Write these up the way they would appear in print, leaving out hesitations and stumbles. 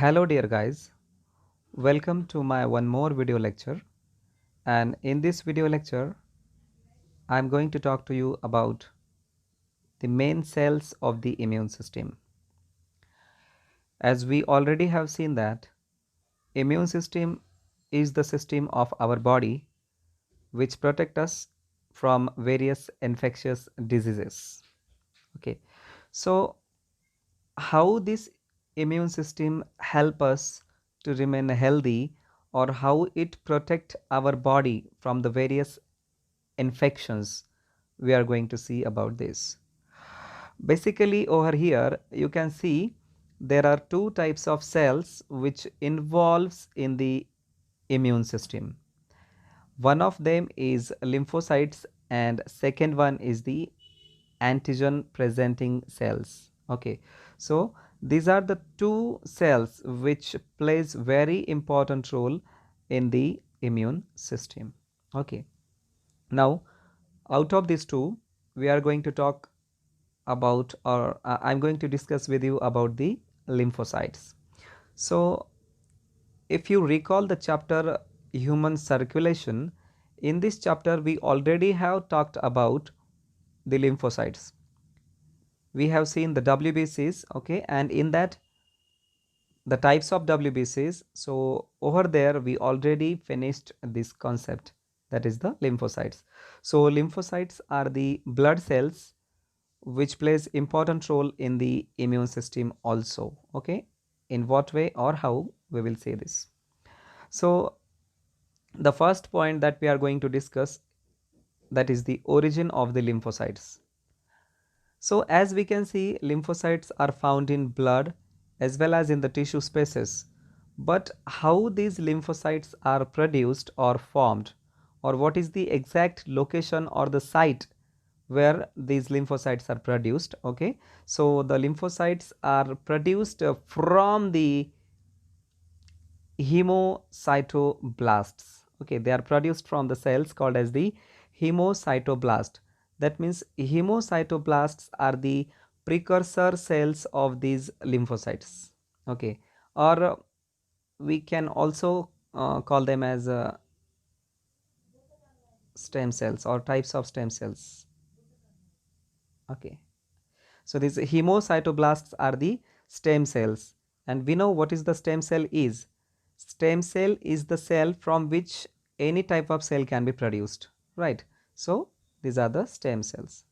Hello dear guys, welcome to my one more video lecture, and in this video lecture I am going to talk to you about the main cells of the immune system. As we already have seen that immune system is the system of our body which protect us from various infectious diseases. Okay, so how this immune system help us to remain healthy, or how it protect our body from the various infections, we are going to see about this. Basically over here you can see there are two types of cells which involves in the immune system. One of them is lymphocytes and second one is the antigen presenting cells. Okay, so these are the two cells which plays very important role in the immune system. Okay, now out of these two we are going to talk about, or I'm going to discuss with you about the lymphocytes. So if you recall the chapter human circulation, in this chapter we already have talked about the lymphocytes. We have seen the WBCs, okay, and in that the types of WBCs. So over there we already finished this concept, that is the lymphocytes. So lymphocytes are the blood cells which plays important role in the immune system also. Okay, in what way or how, we will say this. So the first point that we are going to discuss, that is the origin of the lymphocytes. So as we can see, lymphocytes are found in blood as well as in the tissue spaces. But how these lymphocytes are produced or formed, or what is the exact location or the site where these lymphocytes are produced? Okay, so the lymphocytes are produced from the hemocytoblasts. Okay, they are produced from the cells called as the hemocytoblast. That means hemocytoblasts are the precursor cells of these lymphocytes. Okay, or we can also call them as stem cells or types of stem cells. Okay, so these hemocytoblasts are the stem cells, and we know what is the stem cell is. Stem cell is the cell from which any type of cell can be produced, right? So these are the stem cells.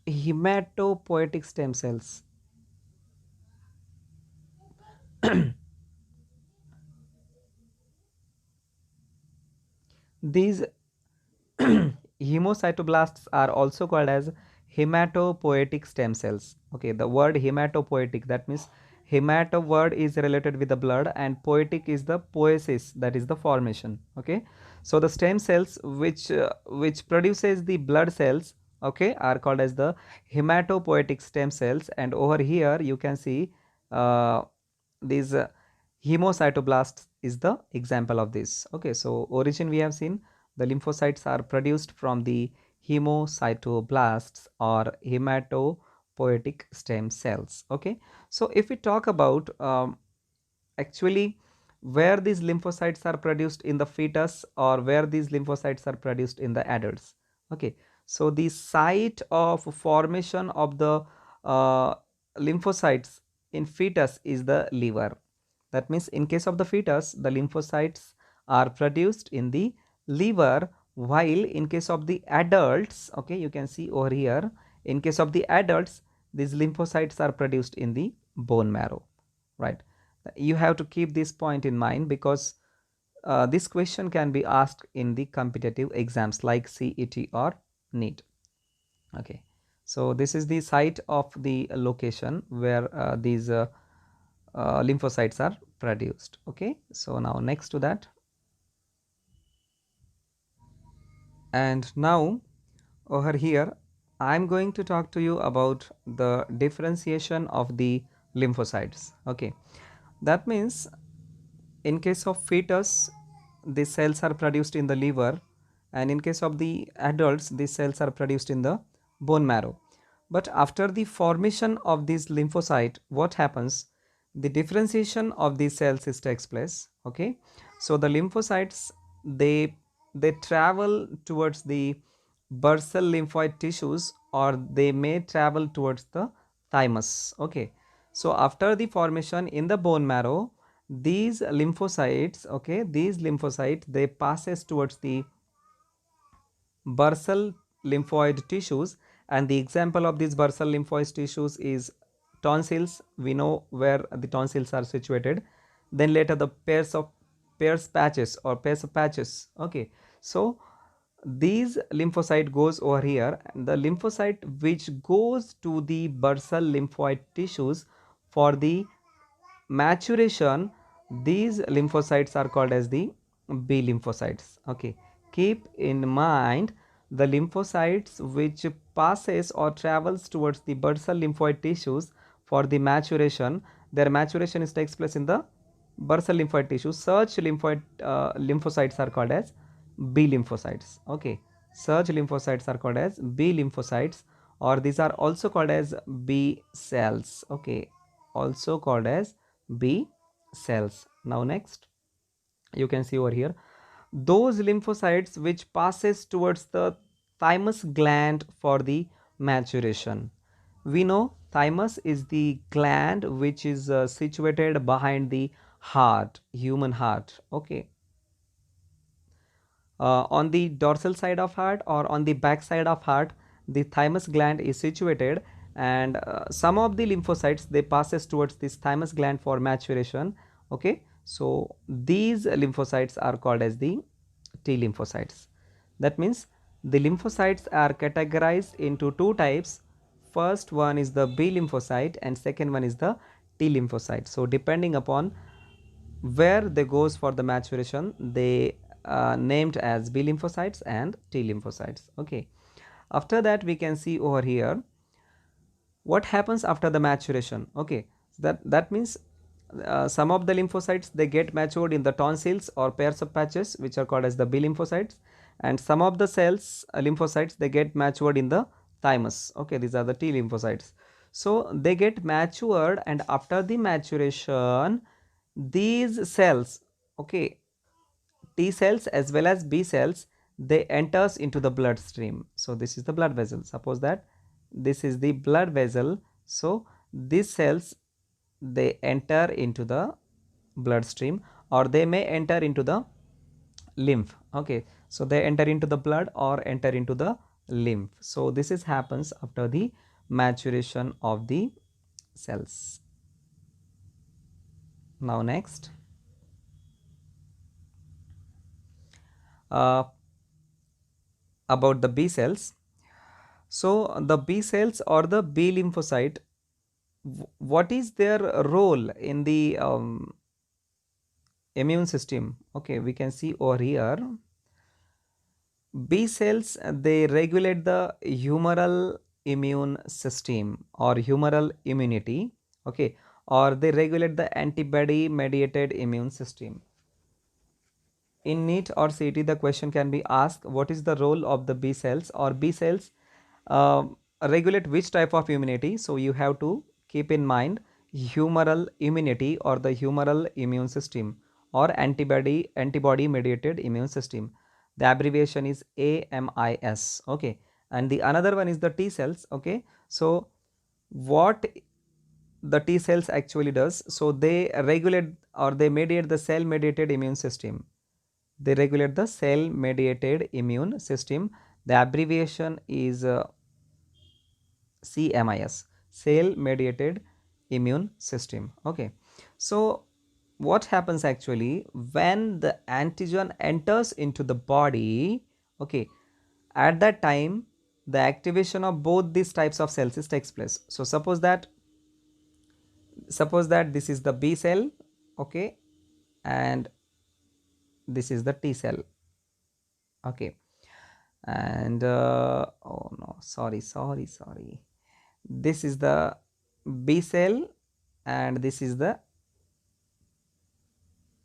Hematopoietic stem cells. These hemocytoblasts are also called as hematopoietic stem cells. Okay, the word hematopoietic, that means hemato word is related with the blood and poietic is the poiesis, that is the formation. Okay, so the stem cells which produces the blood cells, okay, are called as the hematopoietic stem cells. And over here you can see these hemocytoblasts is the example of this. Okay, so origin we have seen, the lymphocytes are produced from the hemocytoblasts or hematopoietic stem cells. Okay, so if we talk about actually where these lymphocytes are produced in the fetus or where these lymphocytes are produced in the adults. Okay, so the site of formation of the lymphocytes in fetus is the liver. That means in case of the fetus, the lymphocytes are produced in the liver, while in case of the adults, okay, you can see over here, in case of the adults, these lymphocytes are produced in the bone marrow, right? You have to keep this point in mind because this question can be asked in the competitive exams like CET or NEET. Okay, so this is the site of the location where these lymphocytes are produced. Okay, so now next to that, and now over here I am going to talk to you about the differentiation of the lymphocytes. Okay, that means in case of fetus, these cells are produced in the liver, and in case of the adults, these cells are produced in the bone marrow. But after the formation of this lymphocyte, what happens? The differentiation of these cells is takes place. Okay, so the lymphocytes, they travel towards the basal lymphoid tissues, or they may travel towards the thymus. Okay, so after the formation in the bone marrow, these lymphocytes, okay, these lymphocytes, they passes towards the basal lymphoid tissues, and the example of these basal lymphoid tissues is tonsils. We know where the tonsils are situated. Then later the pairs patches or pairs of patches. Okay, so these lymphocyte goes over here, and the lymphocyte which goes to the basal lymphoid tissues for the maturation, these lymphocytes are called as the B lymphocytes. Okay, keep in mind, the lymphocytes which passes or travels towards the basal lymphoid tissues for the maturation, their maturation is takes place in the basal lymphoid tissue. Such lymphocytes are called as B lymphocytes. Okay, such lymphocytes are called as B lymphocytes, or these are also called as B cells. Okay, also called as B cells. Now next, you can see over here, those lymphocytes which passes towards the thymus gland for the maturation. We know thymus is the gland which is situated behind the heart, human heart. Okay, on the dorsal side of heart or on the back side of heart, the thymus gland is situated, and some of the lymphocytes, they passes towards this thymus gland for maturation. Okay, so these lymphocytes are called as the T lymphocytes. That means the lymphocytes are categorized into two types. First one is the B lymphocyte and second one is the T lymphocyte. So depending upon where they goes for the maturation, they named as B lymphocytes and T lymphocytes. Okay, after that we can see over here what happens after the maturation. Okay, so that means some of the lymphocytes, they get matured in the tonsils or pairs of patches, which are called as the B lymphocytes, and some of the cells, lymphocytes, they get matured in the thymus. Okay, these are the T lymphocytes. So they get matured, and after the maturation, these cells, okay, T cells as well as B cells, they enters into the bloodstream. So this is the blood vessel. Suppose that this is the blood vessel. So these cells, they enter into the bloodstream, or they may enter into the lymph. Okay, so they enter into the blood or enter into the lymph. So this is happens after the maturation of the cells. Now next, uh, about the B cells. So the B cells or the B lymphocyte, what is their role in the immune system? Okay, we can see over here, B cells, they regulate the humoral immune system or humoral immunity. Okay, or they regulate the antibody mediated immune system. In NEET or CET, the question can be asked, what is the role of the B cells, or B cells regulate which type of immunity? So you have to keep in mind humoral immunity or the humoral immune system, or antibody mediated immune system. The abbreviation is AMIS. Okay, and the another one is the T cells. Okay, so what the T cells actually does, so they regulate or they mediate the cell mediated immune system. They regulate the cell mediated immune system. The abbreviation is CMIS, cell mediated immune system. Okay, so what happens actually when the antigen enters into the body? Okay, at that time the activation of both these types of cells is takes place. So suppose that this is the B cell. Okay, and this is the T cell. Okay, and oh no, sorry, this is the B cell and this is the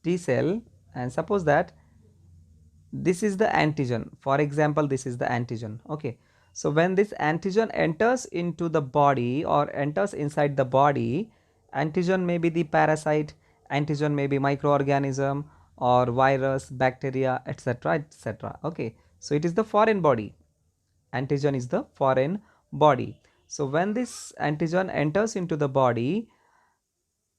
T cell, and suppose that this is the antigen. For example, this is the antigen. Okay, So when this antigen enters into the body or enters inside the body, antigen may be the parasite, antigen may be microorganism or virus, bacteria, etc., etc. Okay, so it is the foreign body. Antigen is the foreign body. So when this antigen enters into the body,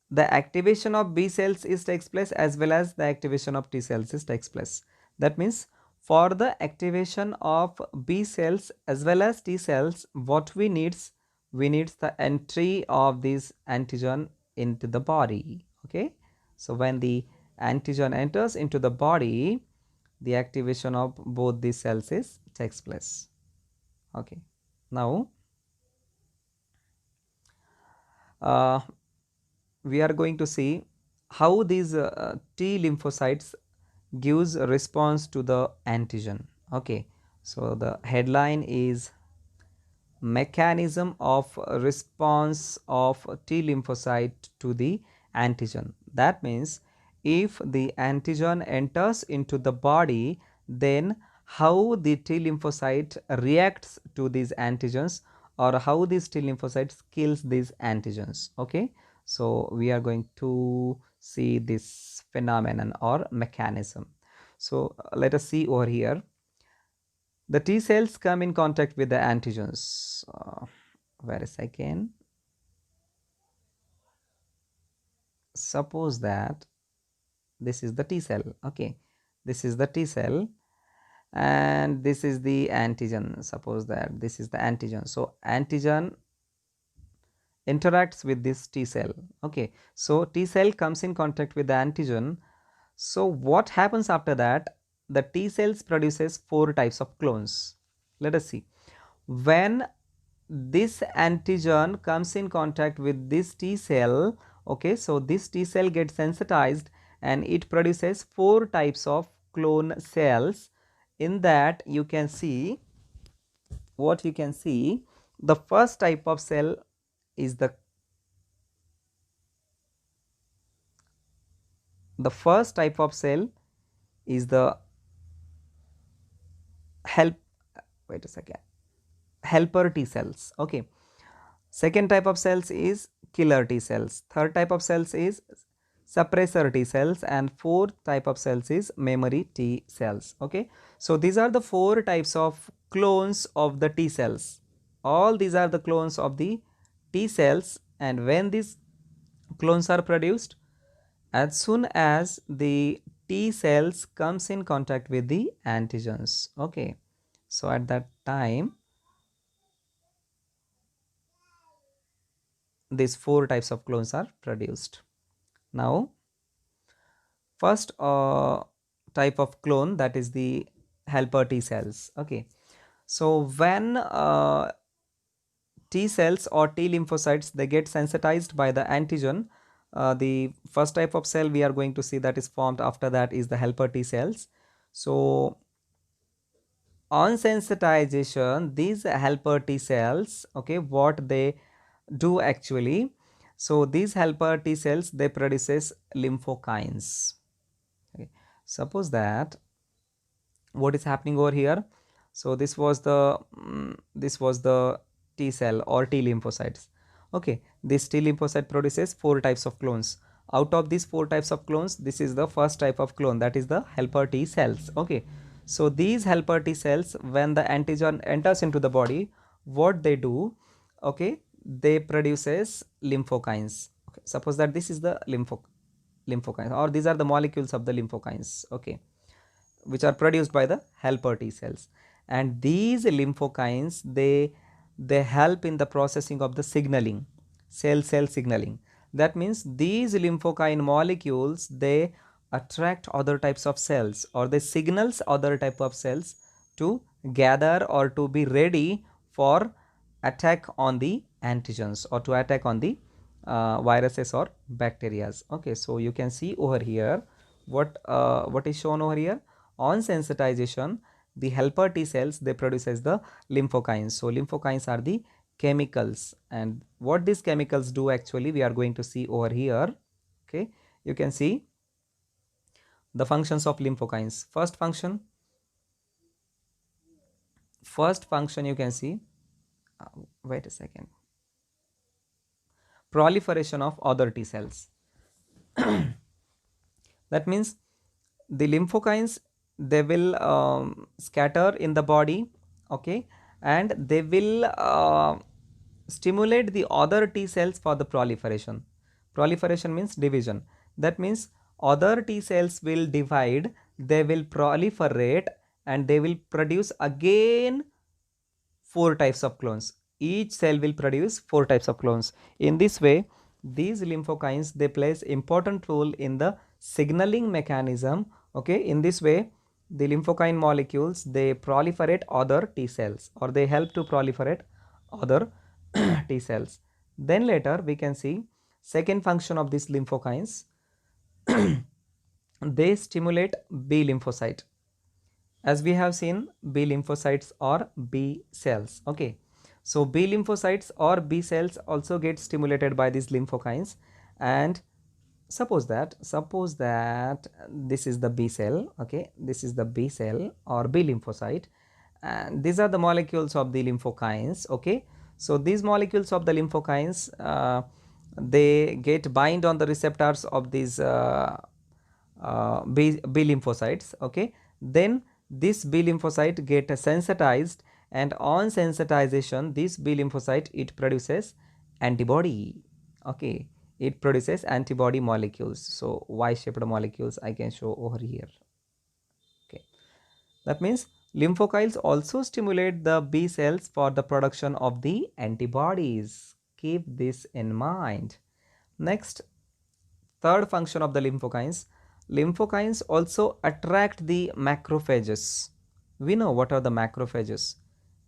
the activation of B cells is takes place as well as the activation of T cells is takes place. That means for the activation of B cells as well as T cells, what we needs the entry of this antigen into the body. Okay, so when the antigen enters into the body, the activation of both these cells is takes place. Okay, now uh, we are going to see how these T lymphocytes gives a response to the antigen. Okay, so the headline is mechanism of response of T lymphocyte to the antigen. That means if the antigen enters into the body, then how the T lymphocyte reacts to these antigens, or how these T lymphocytes kills these antigens. Okay, so we are going to see this phenomenon or mechanism. So let us see over here. The T cells come in contact with the antigens. Wait a second. Suppose that this is the T cell. Okay, this is the T cell and this is the antigen. Suppose that this is the antigen. So antigen interacts with this T cell. Okay, so T cell comes in contact with the antigen. So what happens after that? The T cells produces 4 types of clones. Let us see. When this antigen comes in contact with this T cell, okay, so this T cell gets sensitized and it produces 4 types of clone cells. In that you can see, what you can see, the first type of cell is the first type of cell is the help wait a second helper T cells. Okay, second type of cells is killer T cells, third type of cells is suppressor T cells, and fourth type of cells is memory T cells. Okay, so these are the 4 types of clones of the T cells. All these are the clones of the T cells, and when these clones are produced, as soon as the T cells comes in contact with the antigens. Okay, so at that time these 4 types of clones are produced. Now first type of clone, that is the helper T cells. Okay, so when T cells or T lymphocytes, they get sensitized by the antigen, the first type of cell we are going to see that is formed after that is the helper T cells. So on sensitization, these helper T cells, okay, what they do actually, so these helper T cells, they produces lymphokines. Okay, suppose that what is happening over here, so this was the T cell or T lymphocytes. Okay, this T lymphocyte produces 4 types of clones. Out of these 4 types of clones, this is the first type of clone, that is the helper T cells. Okay, so these helper T cells, when the antigen enters into the body, what they do, okay, they produces lymphokines. Okay, suppose that this is the lymphokines, or these are the molecules of the lymphokines. Okay, which are produced by the helper T cells, and these lymphokines, they help in the processing of the signaling, cell signaling. That means these lymphokine molecules, they attract other types of cells, or they signals other type of cells to gather or to be ready for attack on the antigens, or to attack on the viruses or bacteria. Okay, so you can see over here what is shown over here. On sensitization, the helper T cells, they produces the lymphokines. So lymphokines are the chemicals, and what these chemicals do actually, we are going to see over here. Okay, you can see the functions of lymphokines. First function, first function you can see, wait a second, proliferation of other T cells. That means the lymphokines, they will scatter in the body, okay, and they will stimulate the other T cells for the proliferation. Proliferation means division. That means other T cells will divide, they will proliferate, and they will produce again 4 types of clones. Each cell will produce 4 types of clones. In this way, these lymphokines, they plays important role in the signaling mechanism. Okay, in this way, the lymphokine molecules, they proliferate other T cells, or they help to proliferate other T cells. Then later we can see second function of these lymphokines. They stimulate B lymphocyte. As we have seen, B lymphocytes or B cells. Okay, so B lymphocytes or B cells also get stimulated by these lymphokines. And suppose that this is the B cell. Okay, this is the B cell or B lymphocyte, and these are the molecules of the lymphokines. Okay, so these molecules of the lymphokines, they get bind on the receptors of these B lymphocytes. Okay, then this B lymphocyte get sensitized, and on sensitization, this B lymphocyte, it produces antibody. Okay, it produces antibody molecules. So Y shaped molecules I can show over here. Okay, that means lymphokines also stimulate the B cells for the production of the antibodies. Keep this in mind. Next, third function of the lymphokines. Lymphokines also attract the macrophages. We know what are the macrophages.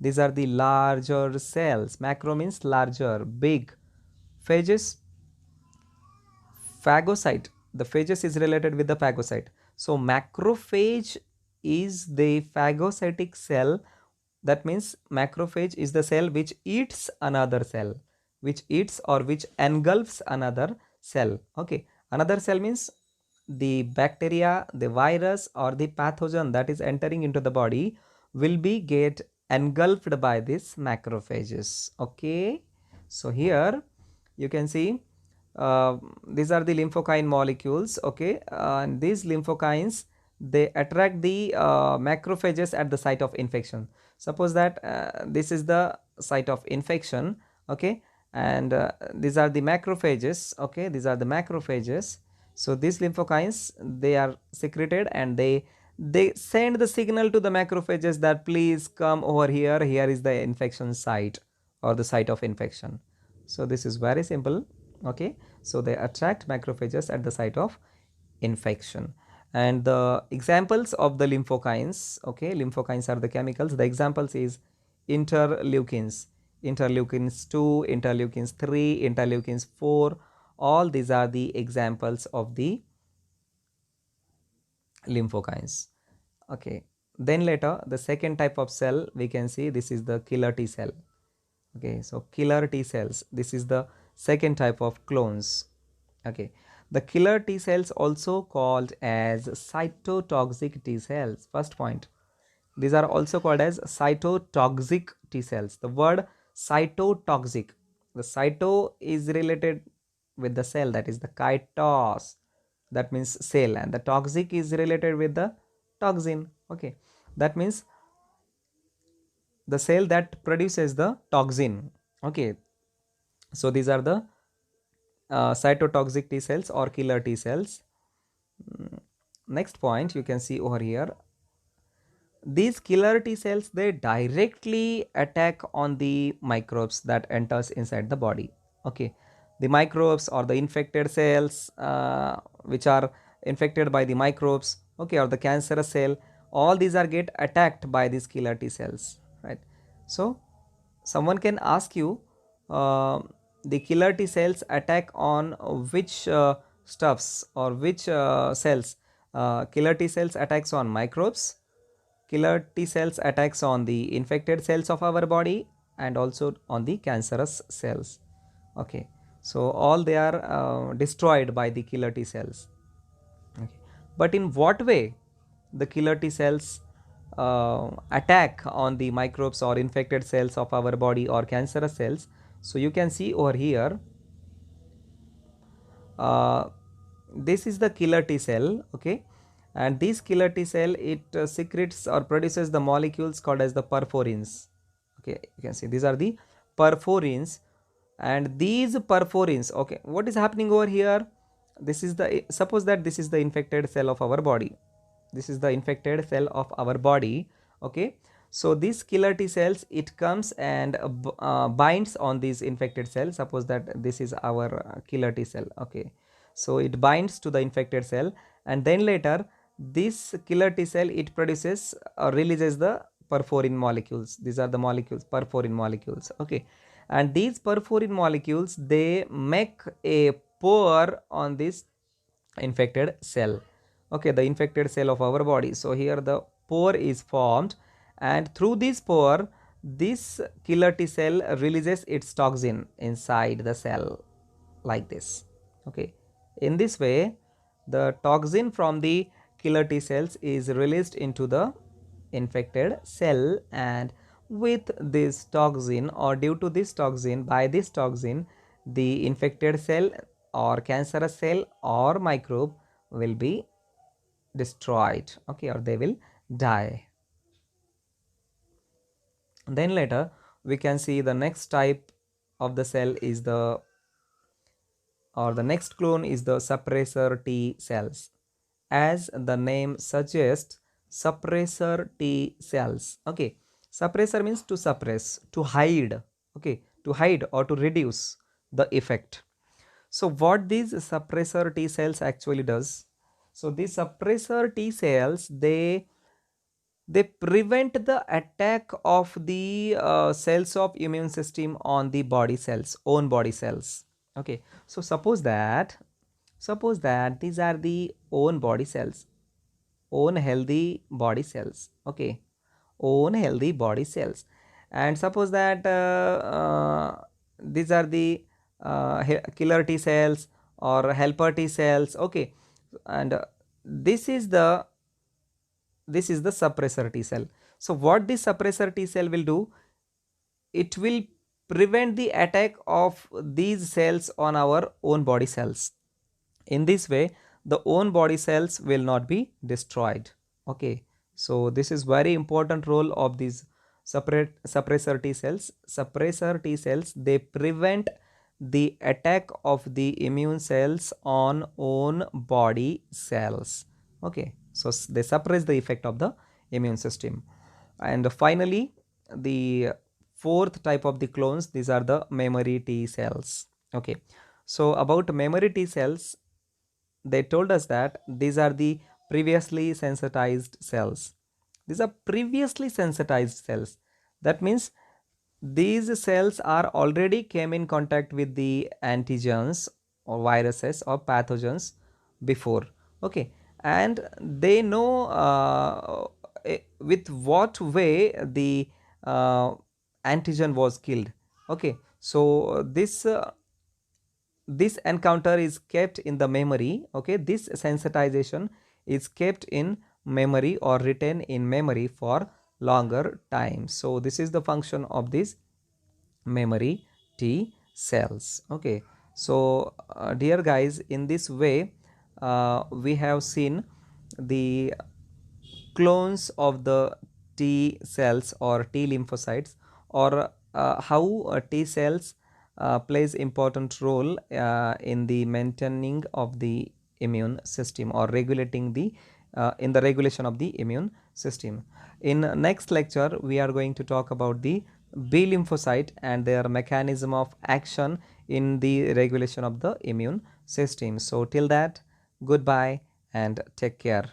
These are the larger cells. Macro means larger, big. Phages, phagocyte. The phages is related with the phagocyte. So macrophage is the phagocytic cell. That means macrophage is the cell which eats another cell, which eats or which engulfs another cell. Okay, another cell means the bacteria, the virus, or the pathogen that is entering into the body will be get engulfed by these macrophages. Okay, so here you can see these are the lymphokine molecules. Okay, and these lymphokines, they attract the macrophages at the site of infection. Suppose that this is the site of infection. Okay, and these are the macrophages. Okay, these are the macrophages. So these lymphokines, they are secreted, and they send the signal to the macrophages that please come over here, here is the infection site or the site of infection. So this is very simple. Okay, so they attract macrophages at the site of infection. And the examples of the lymphokines, okay, lymphokines are the chemicals. The examples is interleukins, interleukins 2, interleukins 3, interleukins 4. All these are the examples of the lymphokines. Okay, then later the second type of cell we can see, this is the killer T cell. Okay, so killer T cells, this is the second type of clones. Okay, the killer T cells also called as cytotoxic T cells. First point, these are also called as cytotoxic T cells. The word cytotoxic, the cyto is related with the cell, that is the chitos, that means cell, and the toxic is related with the toxin. Okay, that means the cell that produces the toxin. Okay, so these are the cytotoxic T cells or killer T cells. Next point you can see over here, these killer T cells, they directly attack on the microbes that enters inside the body. Okay, the microbes or the infected cells which are infected by the microbes, okay, or the cancerous cell, all these are get attacked by these killer T cells, right? So someone can ask you, the killer T cells attack on which stuffs or which cells? Killer T cells attacks on microbes, killer T cells attacks on the infected cells of our body, and also on the cancerous cells. Okay, so all they are destroyed by the killer T cells. Okay, but in what way the killer T cells attack on the microbes or infected cells of our body or cancerous cells. So you can see over here, uh, this is the killer T cell, okay, and this killer T cell, it secretes or produces the molecules called as the perforins. Okay, you can see these are the perforins, and these perforins, okay, what is happening over here? This is the, suppose that this is the infected cell of our body. This is the infected cell of our body, okay. So this killer T cells, it comes and binds on these infected cells. Suppose that this is our killer T cell, okay. So it binds to the infected cell, and then later this killer T cell, it produces or releases the perforin molecules. These are the molecules, perforin molecules, okay. And these perforin molecules, they make a pore on this infected cell, okay, the infected cell of our body. So here the pore is formed, and through this pore, this killer T cell releases its toxin inside the cell, like this, okay. In this way, the toxin from the killer T cells is released into the infected cell, and with this toxin, or due to this toxin, by this toxin, the infected cell or cancerous cell or microbe will be destroyed, okay, or they will die. Then later we can see the next type of the cell is the, or the next clone is the suppressor T cells. As the name suggests, suppressor T cells, okay, suppressor means to suppress, to hide, okay, to hide or to reduce the effect. So what these suppressor T cells actually does? So these suppressor T cells, they prevent the attack of the cells of immune system on the body cells, own body cells, okay. So suppose that these are the own body cells, own healthy body cells, okay, own healthy body cells. And suppose that these are the killer T cells or helper T cells, okay. And this is the suppressor T cell. So what this suppressor T cell will do, it will prevent the attack of these cells on our own body cells. In this way, the own body cells will not be destroyed, okay. So this is very important role of these suppressor T cells. Suppressor T cells, they prevent the attack of the immune cells on own body cells, okay. So they suppress the effect of the immune system. And finally, the fourth type of the clones, these are the memory T cells, okay. So about memory T cells, they told us that these are the previously sensitized cells. These are previously sensitized cells. That means these cells are already came in contact with the antigens or viruses or pathogens before, okay, and they know with what way the antigen was killed, okay. So this encounter is kept in the memory, okay. This sensitization is kept in memory or written in memory for longer time. So this is the function of this memory T cells, okay. So dear guys, in this way we have seen the clones of the T cells or T lymphocytes, or how T cells plays important role in the maintaining of the immune system or regulating the in the regulation of the immune system. In next lecture, we are going to talk about the B lymphocyte and their mechanism of action in the regulation of the immune system. So till that, goodbye and take care.